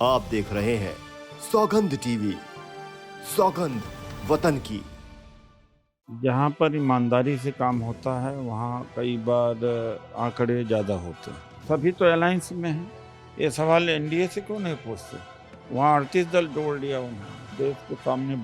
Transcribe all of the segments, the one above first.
आप देख रहे हैं सौगंध टीवी, सौगंध वतन की। जहाँ पर ईमानदारी से काम होता है वहाँ कई बार आंकड़े ज़्यादा होते हैं। सभी तो अलायंस में हैं। ये सवाल एनडीए से क्यों नहीं पूछते? वहाँ 38 दल जोड़ लिया उन्होंने। देश के सामने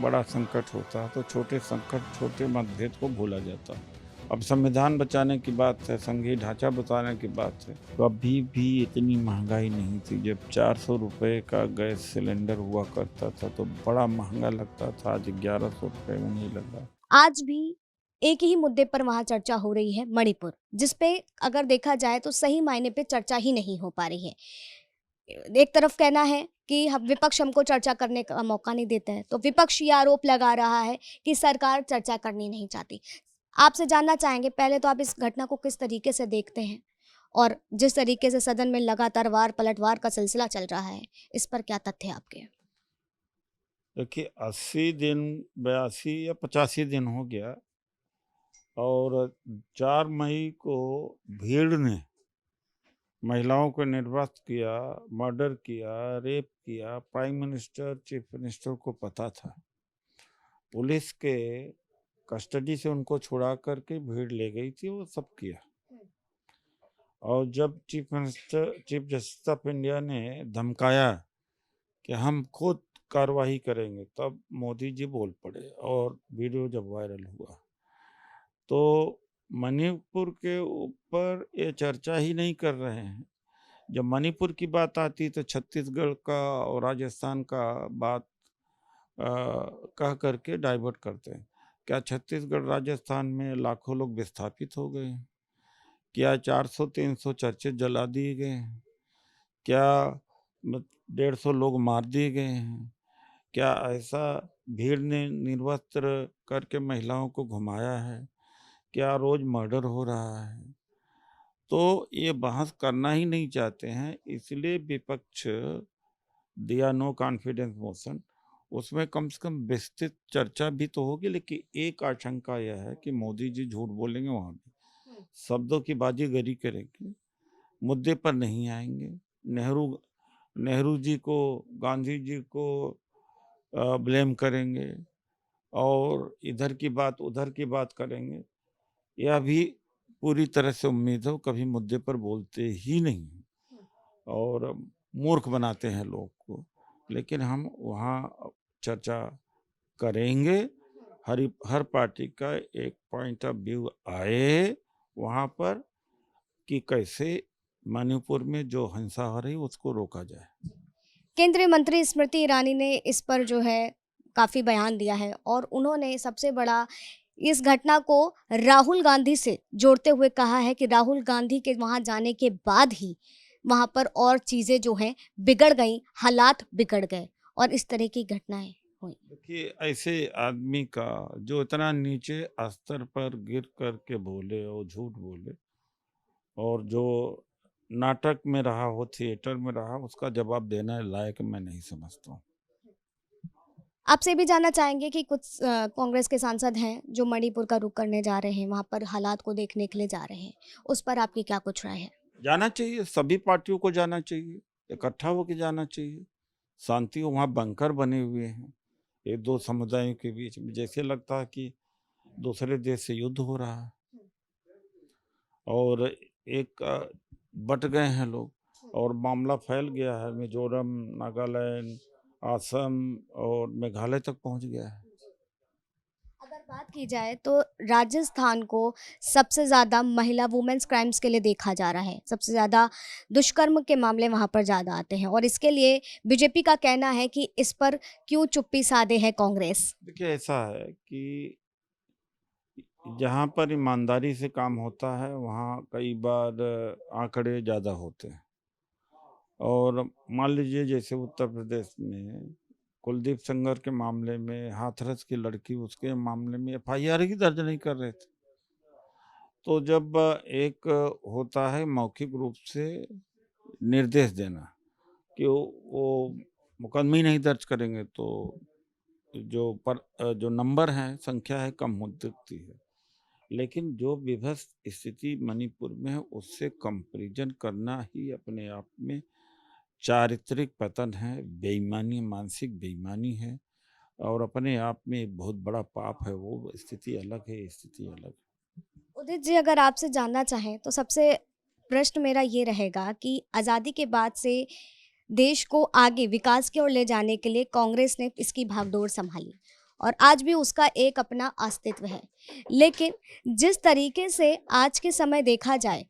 बड़ा संकट होता है तो छोटे संकट, छोटे मतभेद को भूला जाता है। अब संविधान बचाने की बात है, संघीय ढांचा बचाने की बात है। कभी भी इतनी महंगाई नहीं थी। जब 400 रुपए का गैस सिलेंडर हुआ करता था तो बड़ा महंगा लगता था। आज 1100 रुपए में नहीं लगा। आज भी एक ही मुद्दे पर वहाँ चर्चा हो रही है, मणिपुर, जिसपे अगर देखा जाए तो सही मायने पे चर्चा ही नहीं हो पा रही है। एक तरफ कहना है कि हम विपक्ष हमको चर्चा करने का मौका नहीं देता है, तो विपक्ष ये आरोप लगा रहा है कि सरकार चर्चा करनी नहीं चाहती। आपसे जानना चाहेंगे, पहले तो आप इस घटना को किस तरीके से देखते हैं? और जिस तरीके से सदन में लगातार वार-पलटवार का सिलसिला चल रहा है, इस पर क्या तथ्य आपके? देखिए 80 दिन, 82 या 85 दिन हो गया और 4 मई को भीड़ ने महिलाओं को निर्वस्त्र किया, मर्डर किया, रेप किया। प्राइम मिनिस्टर, चीफ मिनिस्टर को पता था। पुलिस के कस्टडी से उनको छुड़ा करके भीड़ ले गई थी, वो सब किया। और जब चीफ जस्टिस ऑफ इंडिया ने धमकाया कि हम खुद कार्रवाई करेंगे, तब मोदी जी बोल पड़े और वीडियो जब वायरल हुआ तो मणिपुर के ऊपर ये चर्चा ही नहीं कर रहे हैं। जब मणिपुर की बात आती तो छत्तीसगढ़ का और राजस्थान का बात कह करके डाइवर्ट करते हैं। क्या छत्तीसगढ़ राजस्थान में लाखों लोग विस्थापित हो गए हैं? क्या 400-300 चर्चें जला दिए गए हैं? क्या 150 लोग मार दिए गए हैं? क्या ऐसा भीड़ ने निर्वस्त्र करके महिलाओं को घुमाया है? क्या रोज मर्डर हो रहा है? तो ये बहस करना ही नहीं चाहते हैं, इसलिए विपक्ष दिया नो कॉन्फिडेंस मोशन। उसमें कम से कम विस्तृत चर्चा भी तो होगी, लेकिन एक आशंका यह है कि मोदी जी झूठ बोलेंगे, वहां भी शब्दों की बाजीगरी करेंगे, मुद्दे पर नहीं आएंगे। नेहरू नेहरू जी को, गांधी जी को ब्लेम करेंगे और इधर की बात उधर की बात करेंगे। यह भी पूरी तरह से उम्मीद है, कभी मुद्दे पर बोलते ही नहीं और मूर्ख बनाते हैं लोग को। लेकिन हम वहाँ चर्चा करेंगे। हर पार्टी का एक पॉइंट ऑफ व्यू आए वहाँ पर कि कैसे मणिपुर में जो हिंसा हो रही है उसको रोका जाए। केंद्रीय मंत्री स्मृति ईरानी ने इस पर जो है काफ़ी बयान दिया है और उन्होंने सबसे बड़ा इस घटना को राहुल गांधी से जोड़ते हुए कहा है कि राहुल गांधी के वहाँ जाने के बाद ही वहाँ पर और चीज़ें जो हैं बिगड़ गईं, हालात बिगड़ गए और इस तरह की घटनाएं हुई। देखिए ऐसे आदमी का जो इतना नीचे स्तर पर गिर करके बोले और झूठ बोले और जो नाटक में रहा हो, थिएटर में रहा, उसका जवाब देना लायक मैं नहीं समझता हूँ। आपसे भी जानना चाहेंगे कि कुछ कांग्रेस के सांसद हैं जो मणिपुर का रुख करने जा रहे हैं, वहाँ पर हालात को देखने के लिए जा रहे हैं। उस पर आपकी क्या कुछ राय है? जाना चाहिए, सभी पार्टियों को जाना चाहिए, इकट्ठा होकर जाना चाहिए। शांति, वहाँ बंकर बने हुए हैं ये दो समुदायों के बीच में, जैसे लगता है कि दूसरे देश से युद्ध हो रहा है और एक बट गए हैं लोग और मामला फैल गया है। मिजोरम, नागालैंड, असम और मेघालय तक पहुंच गया है। अगर बात की जाए तो राजस्थान को सबसे ज़्यादा महिला वुमेन्स क्राइम्स के लिए देखा जा रहा है। सबसे ज़्यादा दुष्कर्म के मामले वहाँ पर ज़्यादा आते हैं और इसके लिए बीजेपी का कहना है कि इस पर क्यों चुप्पी साधे है कांग्रेस। देखिए ऐसा है कि जहाँ पर ईमानदारी से काम होता है वहाँ कई बार आंकड़े ज़्यादा होते हैं। और मान लीजिए जैसे उत्तर प्रदेश में कुलदीप सेंगर के मामले में, हाथरस की लड़की, उसके मामले में एफआईआर ही दर्ज नहीं कर रहे थे। तो जब एक होता है मौखिक रूप से निर्देश देना कि वो मुकदमे ही नहीं दर्ज करेंगे तो जो नंबर है, संख्या है, कम हो सकती है। लेकिन जो विभत्स स्थिति मणिपुर में है उससे कंपैरिजन करना ही अपने आप में चारित्रिक पतन है, बेईमानी, मानसिक बेईमानी है और अपने आप में एक बहुत बड़ा पाप है। वो स्थिति अलग है, ये स्थिति अलग है। उदित जी, अगर आपसे जानना चाहें तो सबसे प्रश्न मेरा ये रहेगा कि आज़ादी के बाद से देश को आगे विकास की ओर ले जाने के लिए कांग्रेस ने इसकी भागडोर संभाली और आज भी उसका एक अपना अस्तित्व है। लेकिन जिस तरीके से आज के समय देखा जाए,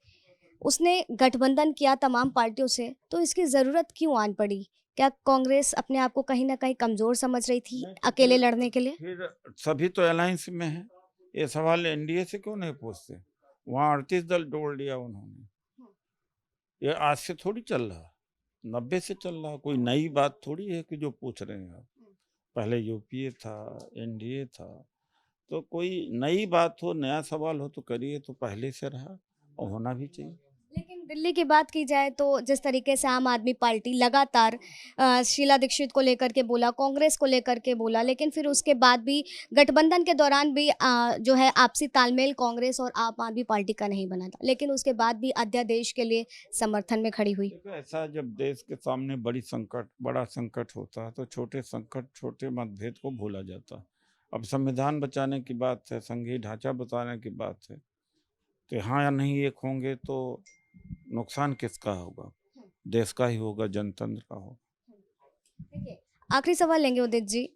उसने गठबंधन किया तमाम पार्टियों से, तो इसकी ज़रूरत क्यों आन पड़ी? क्या कांग्रेस अपने आप को कहीं न कहीं कमज़ोर समझ रही थी अकेले लड़ने के लिए? फिर सभी तो अलायंस में है। ये सवाल एनडीए से क्यों नहीं पूछते? वहाँ 38 दल जोड़ लिया उन्होंने। ये आज से थोड़ी चल रहा, 90 से चल रहा। कोई नई बात थोड़ी है कि जो पूछ रहे हैं आप। पहले यूपीए था, एनडीए था, तो कोई नई बात हो, नया सवाल हो तो करिए। तो पहले से रहा और होना भी चाहिए। लेकिन दिल्ली की बात की जाए तो जिस तरीके से आम आदमी पार्टी लगातार शीला दीक्षित को लेकर के बोला, कांग्रेस को लेकर के बोला, लेकिन फिर उसके बाद भी गठबंधन के दौरान भी जो है आपसी तालमेल कांग्रेस और आम आदमी पार्टी का नहीं बना था, लेकिन उसके बाद भी अध्यादेश के लिए समर्थन में खड़ी हुई। देखो, ऐसा जब देश के सामने बड़ा संकट होता है तो छोटे संकट, छोटे मतभेद को भूला जाता है। अब संविधान बचाने की बात है, संघीय ढांचा बचाने की बात है, तो हाँ या नहीं एक होंगे तो नुकसान किसका होगा? देश का ही होगा, जनतंत्र का होगा। देखिए, आखिरी सवाल लेंगे उदित जी।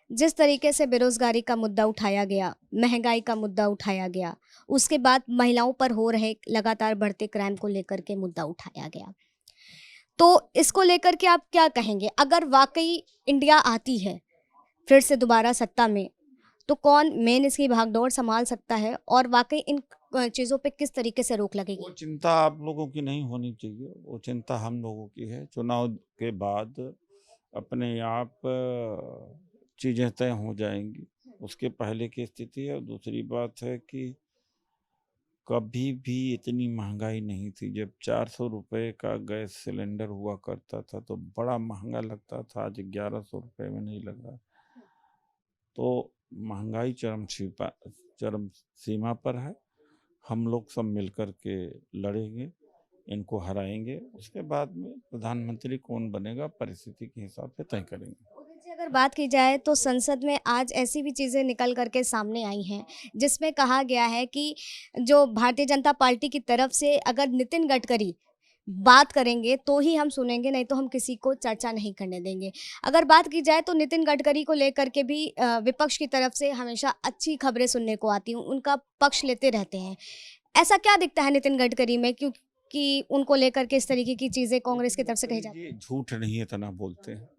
जिस तरीके से बेरोजगारी का मुद्दा उठाया गया, महंगाई का मुद्दा उठाया गया, उसके बाद महिलाओं पर हो रहे लगातार बढ़ते क्राइम को लेकर के मुद्दा उठाया गया, तो इसको लेकर के आप क्या कहेंगे? अगर वाकई इंडिया आती है फिर से दोबारा सत्ता में, तो कौन मेन इसकी भागदौड़ संभाल सकता है और वाकई इन चीज़ों पे किस तरीके से रोक लगेगी? वो चिंता आप लोगों की नहीं होनी चाहिए, वो चिंता हम लोगों की है। चुनाव के बाद अपने आप चीज़ें तय हो जाएंगी। उसके पहले की स्थिति है। और दूसरी बात है कि कभी भी इतनी महंगाई नहीं थी। जब 400 रुपये का गैस सिलेंडर हुआ करता था तो बड़ा महंगा लगता था, आज 1100 रुपये में नहीं लग रहा। तो महंगाई चरम सीमा पर है। हम लोग सब मिलकर के लड़ेंगे, इनको हराएंगे। उसके बाद में प्रधानमंत्री कौन बनेगा परिस्थिति के हिसाब से तय करेंगे। उदित जी, अगर बात की जाए तो संसद में आज ऐसी भी चीज़ें निकल करके सामने आई हैं जिसमें कहा गया है कि जो भारतीय जनता पार्टी की तरफ से अगर नितिन गडकरी बात करेंगे तो ही हम सुनेंगे, नहीं तो हम किसी को चर्चा नहीं करने देंगे। अगर बात की जाए तो नितिन गडकरी को लेकर के भी विपक्ष की तरफ से हमेशा अच्छी खबरें सुनने को आती हैं, उनका पक्ष लेते रहते हैं। ऐसा क्या दिखता है नितिन गडकरी में क्योंकि उनको लेकर के इस तरीके की चीज़ें कांग्रेस की तरफ से कही जाती हैं? ये झूठ नहीं इतना बोलते हैं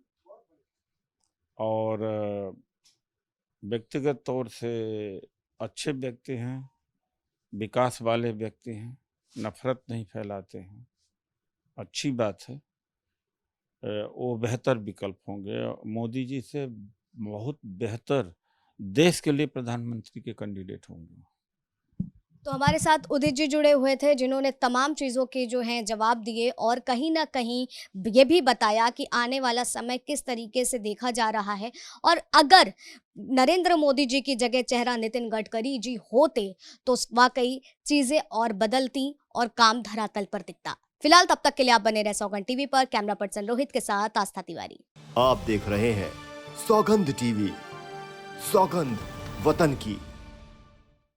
और व्यक्तिगत तौर से अच्छे व्यक्ति हैं, विकास वाले व्यक्ति हैं, नफरत नहीं फैलाते हैं। अच्छी बात है। वो बेहतर विकल्प होंगे। मोदी जी से बहुत बेहतर देश के लिए प्रधानमंत्री के कैंडिडेट होंगे। तो हमारे साथ उदित जी जुड़े हुए थे जिन्होंने तमाम चीज़ों के जो हैं जवाब दिए और कहीं ना कहीं ये भी बताया कि आने वाला समय किस तरीके से देखा जा रहा है और अगर नरेंद्र मोदी जी की जगह चेहरा नितिन गडकरी जी होते तो वाकई चीज़ें और बदलती और काम धरातल पर दिखता। फिलहाल तब तक के लिए आप बने रहे सौगंध टीवी पर। कैमरा पर्सन रोहित के साथ आस्था तिवारी। आप देख रहे हैं सौगंध टीवी, सौगंध वतन की।